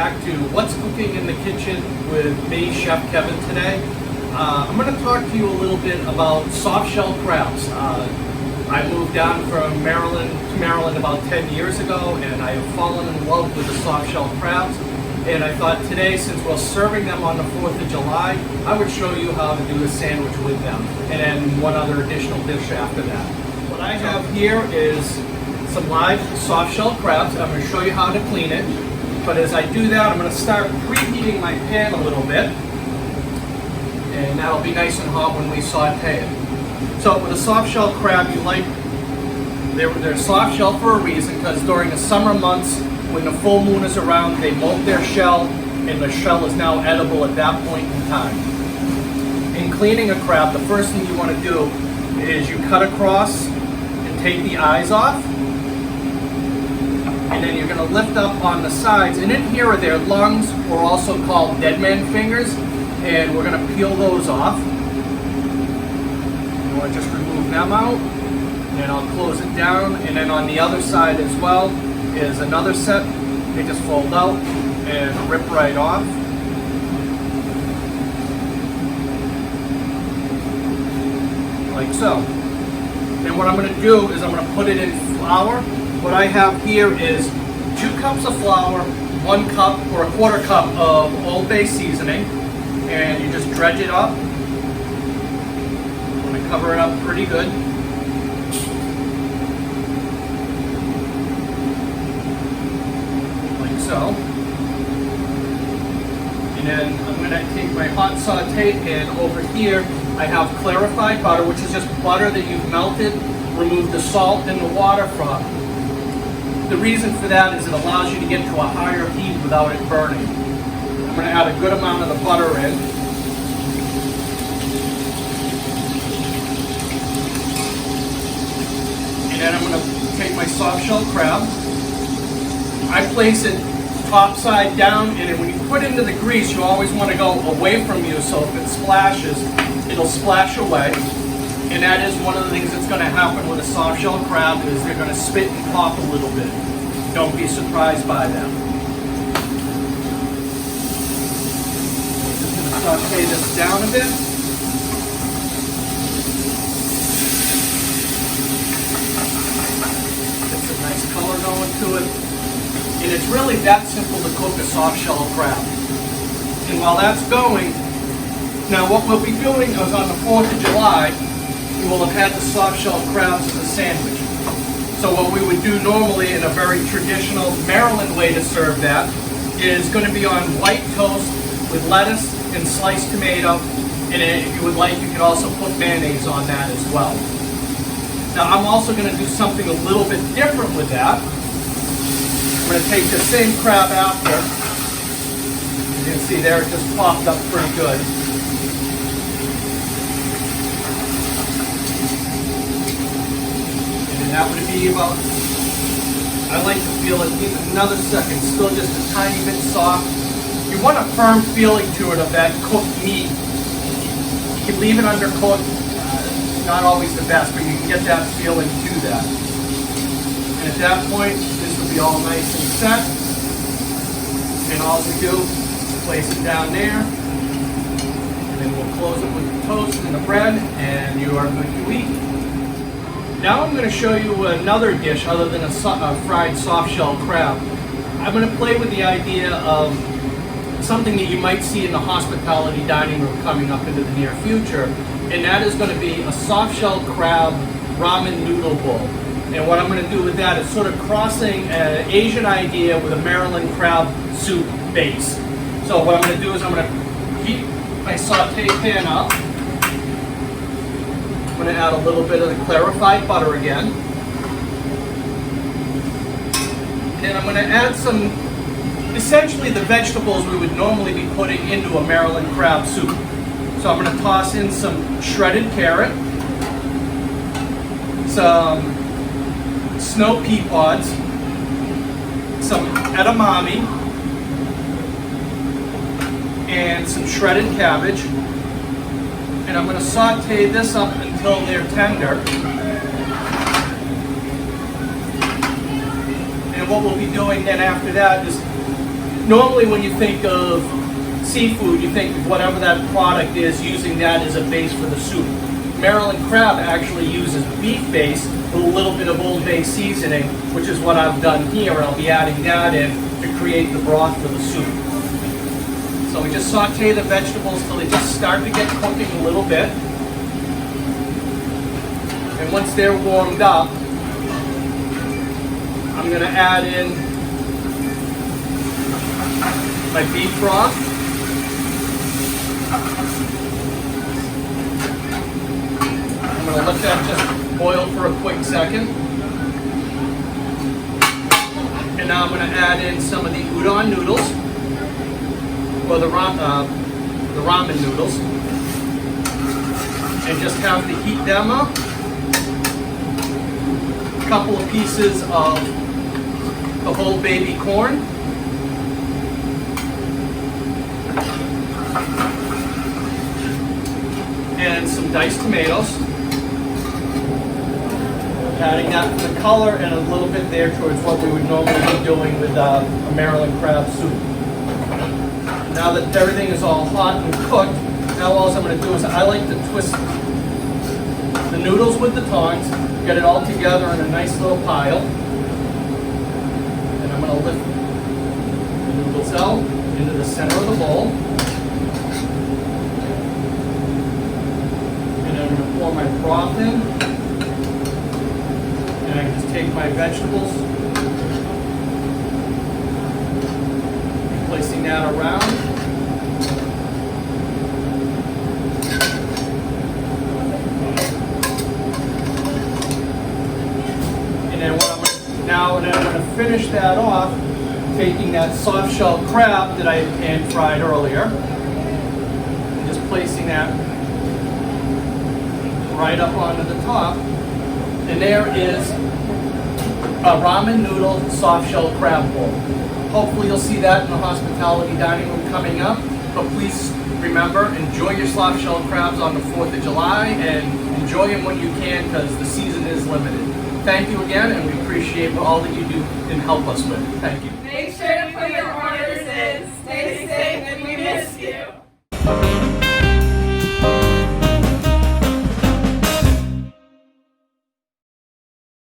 back to What's Cooking in the Kitchen with me, Chef Kevin, today. I'm going to talk to you a little bit about soft shell crabs. I moved down from Maryland to Maryland about 10 years ago, and I have fallen in love with the soft shell crabs. And I thought today, since we're serving them on the 4th of July, I would show you how to do a sandwich with them, and then one other additional dish after that. What I have here is some live soft shell crabs. I'm going to show you how to clean it. But as I do that, I'm going to start preheating my pan a little bit. And that'll be nice and hot when we saute it. So with a soft shell crab, they're soft shell for a reason, because during the summer months, when the full moon is around, they molt their shell, and the shell is now edible at that point in time. In cleaning a crab, the first thing you want to do is you cut across and take the eyes off. And then you're going to lift up on the sides, and in here are their lungs, or also called dead man fingers, and we're going to peel those off. You want to just remove them out, and I'll close it down. And then on the other side as well is another set. They just fold out and rip right off. Like so. And what I'm going to do is I'm going to put it in flour. What I have here is 2 cups of flour, 1 cup or a quarter cup of Old Bay seasoning, and you just dredge it up. I'm going to cover it up pretty good. Like so. And then I'm going to take my hot saute pan. Over here I have clarified butter, which is just butter that you've melted, remove the salt and the water from. The reason for that is it allows you to get to a higher heat without it burning. I'm going to add a good amount of the butter in. And then I'm going to take my soft shell crab. I place it top side down, and then when you put it into the grease, you always want to go away from you, so if it splashes, it'll splash away. And that is one of the things that's going to happen with a soft shell crab, is they're going to spit and pop a little bit. Don't be surprised by them. I'm just going to saute this down a bit. Get some nice color going to it. And it's really that simple to cook a soft shell crab. And while that's going, now what we'll be doing is on the 4th of July, we will have had the soft shell crabs as a sandwich. So what we would do normally in a very traditional Maryland way to serve that is going to be on white toast with lettuce and sliced tomato. And if you would like, you could also put mayonnaise on that as well. Now I'm also going to do something a little bit different with that. I'm going to take the same crab after. You can see there it just popped up pretty good. That would be about, I like to feel it another second, still just a tiny bit soft. You want a firm feeling to it of that cooked meat. You can leave it undercooked, not always the best, but you can get that feeling to that. And at that point, this will be all nice and set. And all we do is place it down there, and then we'll close it with the toast and the bread, and you are good to eat. Now I'm going to show you another dish other than a fried soft shell crab. I'm going to play with the idea of something that you might see in the hospitality dining room coming up into the near future, and that is going to be a soft shell crab ramen noodle bowl. And what I'm going to do with that is sort of crossing an Asian idea with a Maryland crab soup base. So what I'm going to do is I'm going to heat my saute pan up. I'm going to add a little bit of the clarified butter again. And I'm going to add some, essentially the vegetables we would normally be putting into a Maryland crab soup. So I'm going to toss in some shredded carrot, some snow pea pods, some edamame, and some shredded cabbage. And I'm going to saute this up until they're tender. And what we'll be doing then after that is Normally when you think of seafood, you think of whatever that product is, using that as a base for the soup. Maryland crab actually uses beef base with a little bit of Old Bay seasoning, which is what I've done here, and I'll be adding that in to create the broth for the soup. So we just saute the vegetables till they just start to get cooking a little bit. And once they're warmed up, I'm going to add in my beef broth. I'm going to let that just boil for a quick second. And now I'm going to add in some of the udon noodles, or the ramen noodles, and just have to heat them up. A couple of pieces of the whole baby corn. And some diced tomatoes. Adding that for the color and a little bit there towards what we would normally be doing with a Maryland crab soup. Now that everything is all hot and cooked, now all I'm going to do is I like to twist the noodles with the tongs, get it all together in a nice little pile. And I'm going to lift the noodles out into the center of the bowl. And I'm going to pour my broth in. And I can just take my vegetables, placing that around. And then I'm going to finish that off, taking that soft shell crab that I had pan fried earlier, and just placing that right up onto the top. And there is a ramen noodle soft shell crab bowl. Hopefully you'll see that in the hospitality dining room coming up. But please remember, enjoy your soft shell crabs on the 4th of July and enjoy them when you can, because the season is limited. Thank you again, and we appreciate all that you do and help us with. Thank you. Make sure to put your orders in. Stay safe, and we miss you.